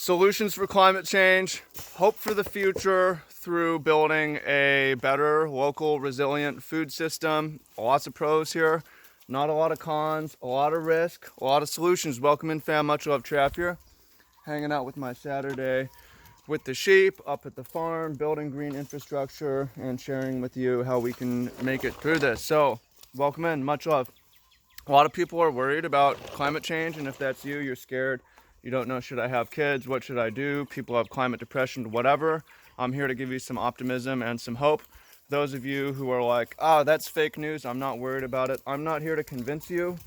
Solutions for climate change, hope for the future through building a better local resilient food system. Lots of pros here, not a lot of cons, a lot of risk, a lot of solutions. Welcome in, fam. Much love, Trav here. Hanging out with my Saturday with the sheep up at the farm, building green infrastructure, and sharing with you how we can make it through this. So, welcome in, much love. A lot of people are worried about climate change, and if that's you, you're scared. You don't know, should I have kids? What should I do? People have climate depression, whatever. I'm here to give you some optimism and some hope. Those of you who are like, oh, that's fake news, I'm not worried about it. I'm not here to convince you.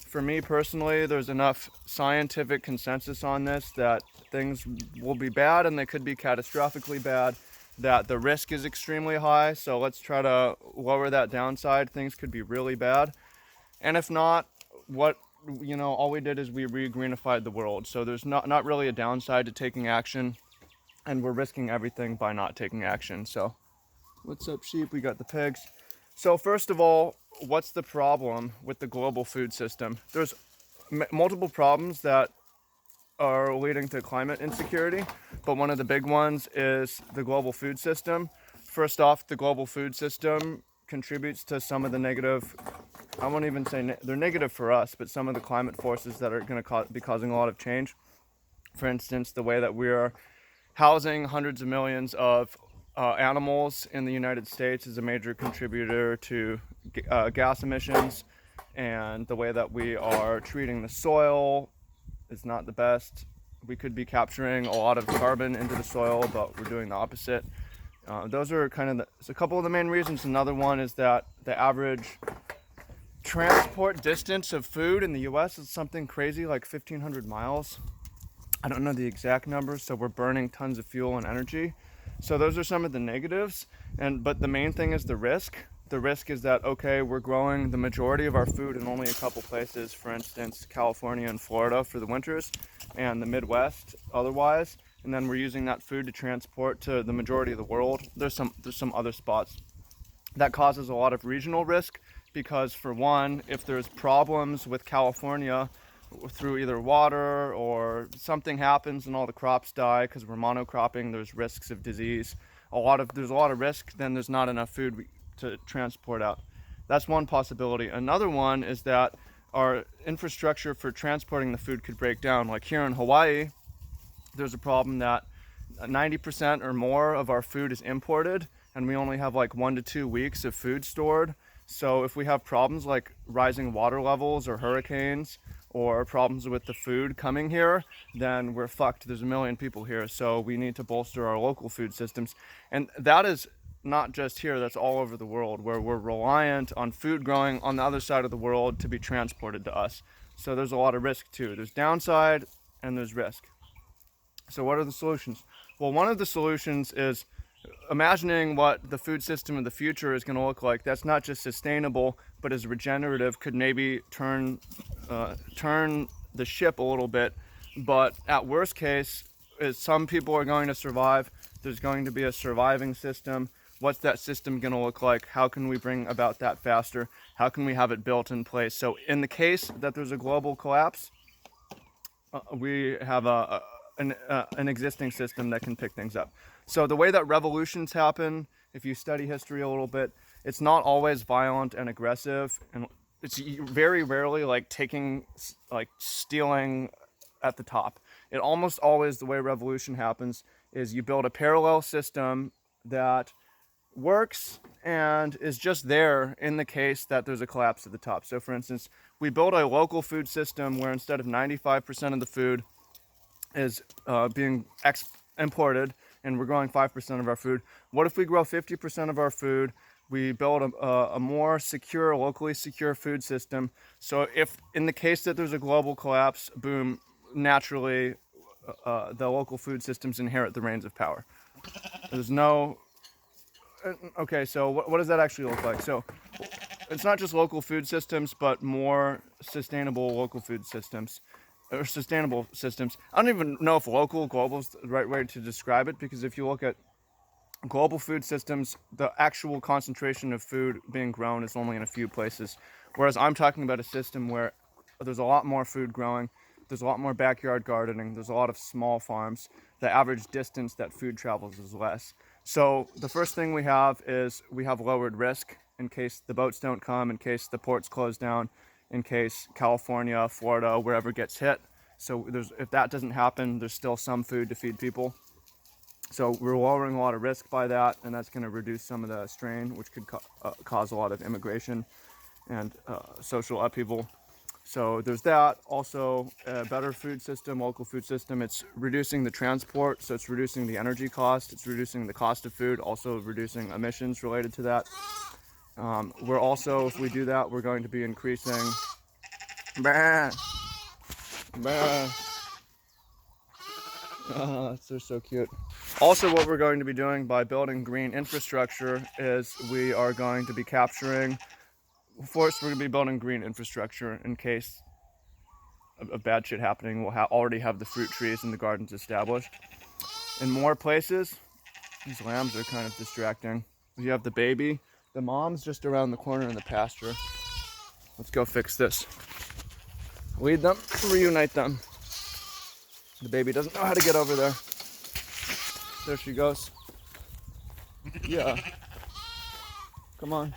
For me personally, there's enough scientific consensus on this that things will be bad and they could be catastrophically bad, that the risk is extremely high. So let's try to lower that downside. Things could be really bad. And if not, all we did is we re-greenified the world. So there's not really a downside to taking action, and we're risking everything by not taking action. So what's up, sheep? We got the pigs. So first of all, what's the problem with the global food system? There's multiple problems that are leading to climate insecurity, but one of the big ones is the global food system. First off, the global food system contributes to some of the negative, I won't even say they're negative for us, but some of the climate forces that are going to be causing a lot of change. For instance, the way that we are housing hundreds of millions of animals in the United States is a major contributor to gas emissions, and the way that we are treating the soil is not the best. We could be capturing a lot of carbon into the soil, but we're doing the opposite. Those are kind of a couple of the main reasons. Another one is that the average transport distance of food in the US is something crazy like 1,500 miles. I don't know the exact numbers, so we're burning tons of fuel and energy. So those are some of the negatives, but the main thing is the risk. The risk is that, okay, we're growing the majority of our food in only a couple places, for instance, California and Florida for the winters, and the Midwest otherwise, and then we're using that food to transport to the majority of the world. There's some other spots. That causes a lot of regional risk because, for one, if there's problems with California through either water or something happens and all the crops die because we're monocropping, there's risks of disease. There's a lot of risk, then there's not enough food to transport out. That's one possibility. Another one is that our infrastructure for transporting the food could break down. Like here in Hawaii, there's a problem that 90% or more of our food is imported, and we only have like 1 to 2 weeks of food stored. So if we have problems like rising water levels or hurricanes or problems with the food coming here, then we're fucked. There's a million people here, so we need to bolster our local food systems. And that is not just here, that's all over the world, where we're reliant on food growing on the other side of the world to be transported to us. So there's a lot of risk too. There's downside and there's risk. So what are the solutions? Well, one of the solutions is imagining what the food system of the future is going to look like. That's not just sustainable, but is regenerative, could maybe turn the ship a little bit. But at worst case, is some people are going to survive. There's going to be a surviving system. What's that system going to look like? How can we bring about that faster? How can we have it built in place? So in the case that there's a global collapse, we have an existing system that can pick things up. So the way that revolutions happen, if you study history a little bit, it's not always violent and aggressive, and it's very rarely like stealing at the top. It almost always, the way revolution happens is you build a parallel system that works and is just there in the case that there's a collapse at the top. So for instance, we build a local food system where instead of 95% of the food is being imported and we're growing 5% of our food, what if we grow 50% of our food? We build a more secure, locally secure food system. So if in the case that there's a global collapse, boom, naturally the local food systems inherit the reins of power. There's no... Okay, so what does that actually look like? So it's not just local food systems, but more sustainable local food systems. Or sustainable systems. I don't even know if global is the right way to describe it, because if you look at global food systems, the actual concentration of food being grown is only in a few places. Whereas I'm talking about a system where there's a lot more food growing. There's a lot more backyard gardening. There's a lot of small farms. The average distance that food travels is less. So the first thing we have is we have lowered risk in case the boats don't come, in case the ports close down, in case California, Florida, wherever gets hit. So if that doesn't happen, there's still some food to feed people. So we're lowering a lot of risk by that, and that's going to reduce some of the strain, which could cause a lot of immigration and social upheaval. So there's that. Also, a better food system, local food system. It's reducing the transport, so it's reducing the energy cost. It's reducing the cost of food, also reducing emissions related to that. We're also, if we do that, we're going to be increasing. Bah, bah. Oh, they're so cute. Also, what we're going to be doing by building green infrastructure is we are going to be capturing. First, we're going to be building green infrastructure in case of bad shit happening. We'll already have the fruit trees and the gardens established. In more places, these lambs are kind of distracting. You have the baby. The mom's just around the corner in the pasture. Let's go fix this. Lead them, reunite them. The baby doesn't know how to get over there. There she goes. Yeah. Come on.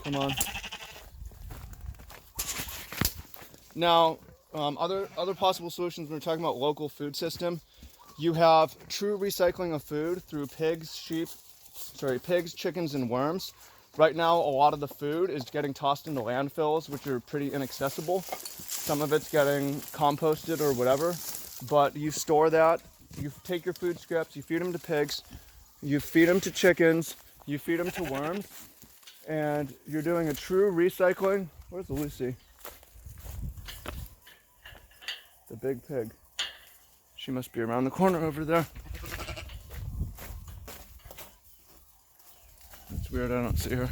Come on. Now, other possible solutions when we're talking about local food system, you have true recycling of food through pigs, chickens, and worms. Right now, a lot of the food is getting tossed into landfills, which are pretty inaccessible. Some of it's getting composted or whatever, but you store that. You take your food scraps, you feed them to pigs, you feed them to chickens, you feed them to worms, and you're doing a true recycling. Where's Lucy? The big pig. She must be around the corner over there. It's weird, I don't see her.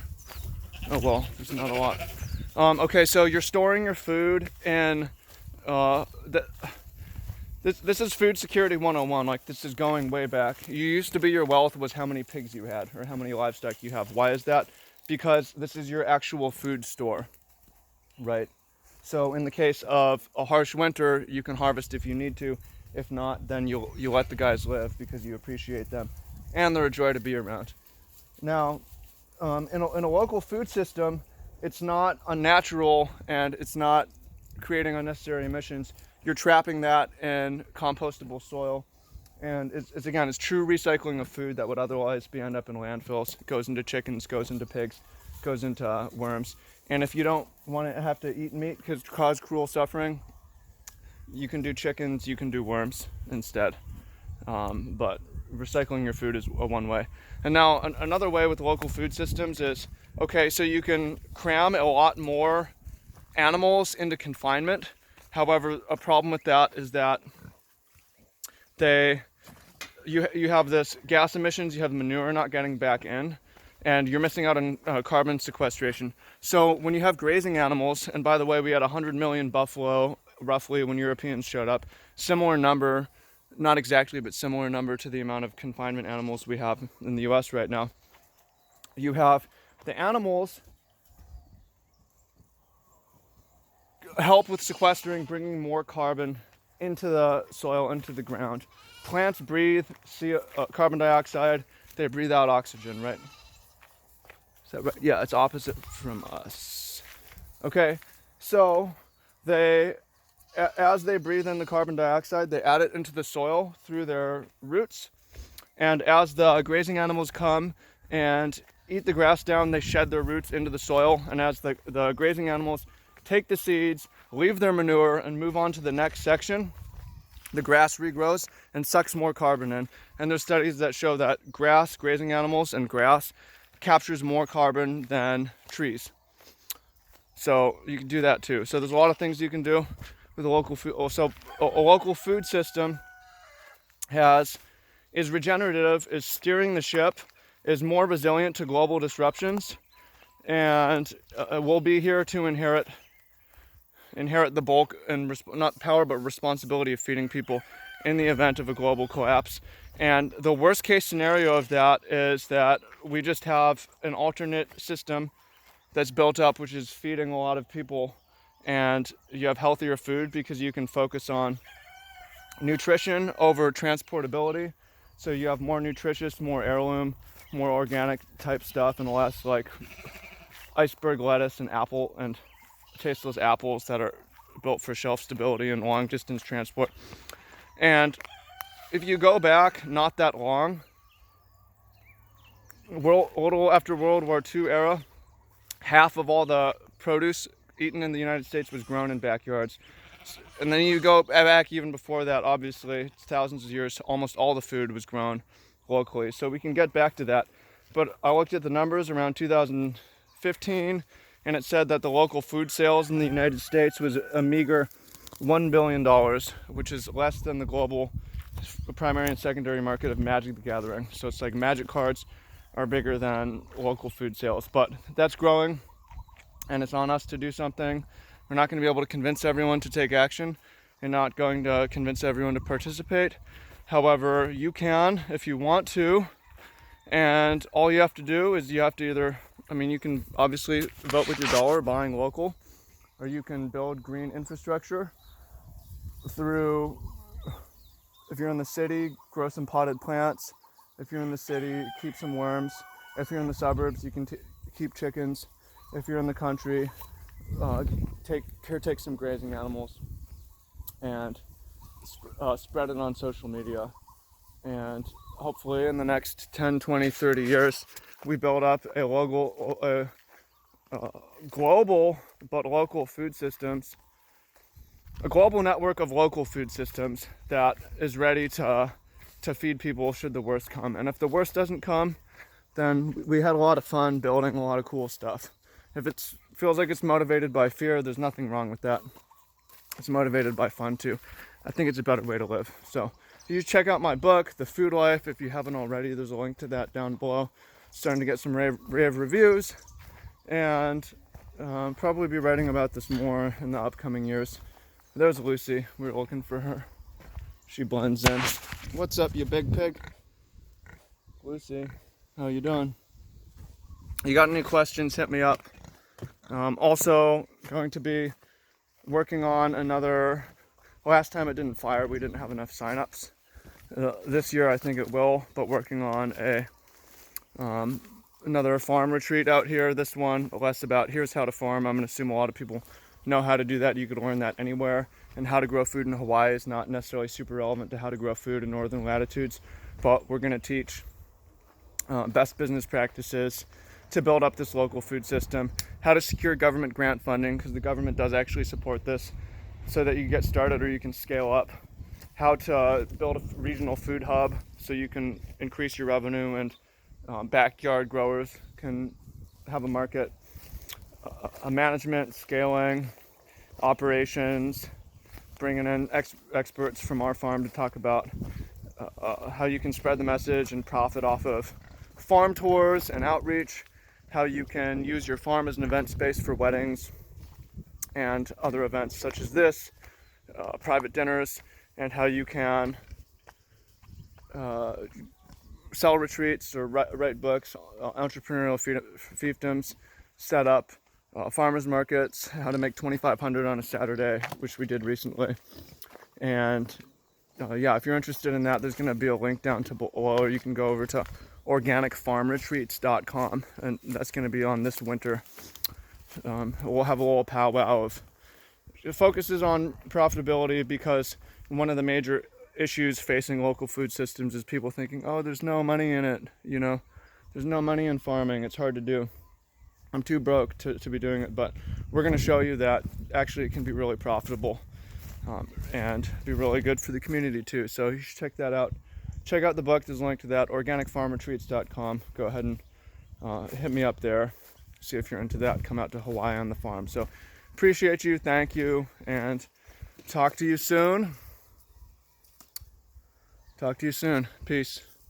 Oh well, there's not a lot. Okay, so you're storing your food in, this is food security 101, like this is going way back. You used to be your wealth was how many pigs you had or how many livestock you have. Why is that? Because this is your actual food store, right? So in the case of a harsh winter, you can harvest if you need to. If not, then you let the guys live because you appreciate them and they're a joy to be around. Now, in a local food system, it's not unnatural and it's not creating unnecessary emissions. You're trapping that in compostable soil, and it's true recycling of food that would otherwise end up in landfills. It goes into chickens, goes into pigs, goes into worms. And if you don't want to have to eat meat because it causes cruel suffering, you can do chickens, you can do worms instead. But recycling your food is one way. And now another way with local food systems is, okay, so you can cram a lot more animals into confinement. However, a problem with that is that you have this gas emissions, you have manure not getting back in, and you're missing out on carbon sequestration. So when you have grazing animals, and by the way, we had 100 million buffalo roughly when Europeans showed up, similar number, not exactly, but similar number to the amount of confinement animals we have in the US right now. You have the animals help with sequestering, bringing more carbon into the soil, into the ground. Plants breathe carbon dioxide, they breathe out oxygen, right? Is that right? Yeah, it's opposite from us. Okay, so as they breathe in the carbon dioxide, they add it into the soil through their roots. And as the grazing animals come and eat the grass down, they shed their roots into the soil. And as the grazing animals take the seeds, leave their manure, and move on to the next section, the grass regrows and sucks more carbon in. And there's studies that show that grass, grazing animals, and grass captures more carbon than trees. So you can do that too. So there's a lot of things you can do with a local food. So a local food system is regenerative, is steering the ship, is more resilient to global disruptions, and will be here to inherit the bulk and not power but responsibility of feeding people in the event of a global collapse. And the worst case scenario of that is that we just have an alternate system that's built up, which is feeding a lot of people and you have healthier food because you can focus on nutrition over transportability. So you have more nutritious, more heirloom, more organic type stuff, and less like iceberg lettuce and apple and tasteless apples that are built for shelf stability and long distance transport. And if you go back not that long, a little after World War II era, half of all the produce eaten in the United States was grown in backyards. And then you go back even before that, obviously, it's thousands of years, almost all the food was grown locally. So we can get back to that. But I looked at the numbers around 2015, and it said that the local food sales in the United States was a meager $1 billion, which is less than the global primary and secondary market of Magic the Gathering. So it's like Magic cards are bigger than local food sales. But that's growing, and it's on us to do something. We're not going to be able to convince everyone to take action and not going to convince everyone to participate. However, you can if you want to. And all you have to do is you have to either, you can obviously vote with your dollar buying local, or you can build green infrastructure through, if you're in the city, grow some potted plants. If you're in the city, keep some worms. If you're in the suburbs, you can keep chickens. If you're in the country, take some grazing animals and spread it on social media. And hopefully in the next 10, 20, 30 years, we build up a global but local food systems, a global network of local food systems that is ready to feed people should the worst come. And if the worst doesn't come, then we had a lot of fun building a lot of cool stuff. If it feels like it's motivated by fear, there's nothing wrong with that. It's motivated by fun too. I think it's a better way to live. So you check out my book, The Food Life, if you haven't already. There's a link to that down below. Starting to get some rave reviews, and probably be writing about this more in the upcoming years. There's Lucy. We were looking for her. She blends in. What's up, you big pig? Lucy, how you doing? You got any questions, hit me up. Also going to be working on another, last time it didn't fire, we didn't have enough signups. This year I think it will, but working on another farm retreat out here. This one less about here's how to farm. I'm going to assume a lot of people know how to do that. You could learn that anywhere. And how to grow food in Hawaii is not necessarily super relevant to how to grow food in northern latitudes, but we're going to teach best business practices to build up this local food system, how to secure government grant funding, because the government does actually support this, so that you get started or you can scale up, how to build a regional food hub so you can increase your revenue and backyard growers can have a market, management, scaling, operations, bringing in experts from our farm to talk about how you can spread the message and profit off of farm tours and outreach, how you can use your farm as an event space for weddings and other events such as this, private dinners, and how you can sell retreats or write books, entrepreneurial fiefdoms, set up farmers markets, how to make $2,500 on a Saturday, which we did recently. And yeah, if you're interested in that, there's going to be a link down to below, or you can go over to organicfarmretreats.com, and that's going to be on this winter. We'll have a little powwow of, it focuses on profitability, because one of the major issues facing local food systems is people thinking, oh, there's no money in it, there's no money in farming, it's hard to do, I'm too broke to be doing it. But we're going to show you that actually it can be really profitable and be really good for the community too. So you should check that out. Check out the book, there's a link to that, organicfarmretreats.com. Go ahead and hit me up there, see if you're into that, come out to Hawaii on the farm. So appreciate you, thank you, and talk to you soon. Peace.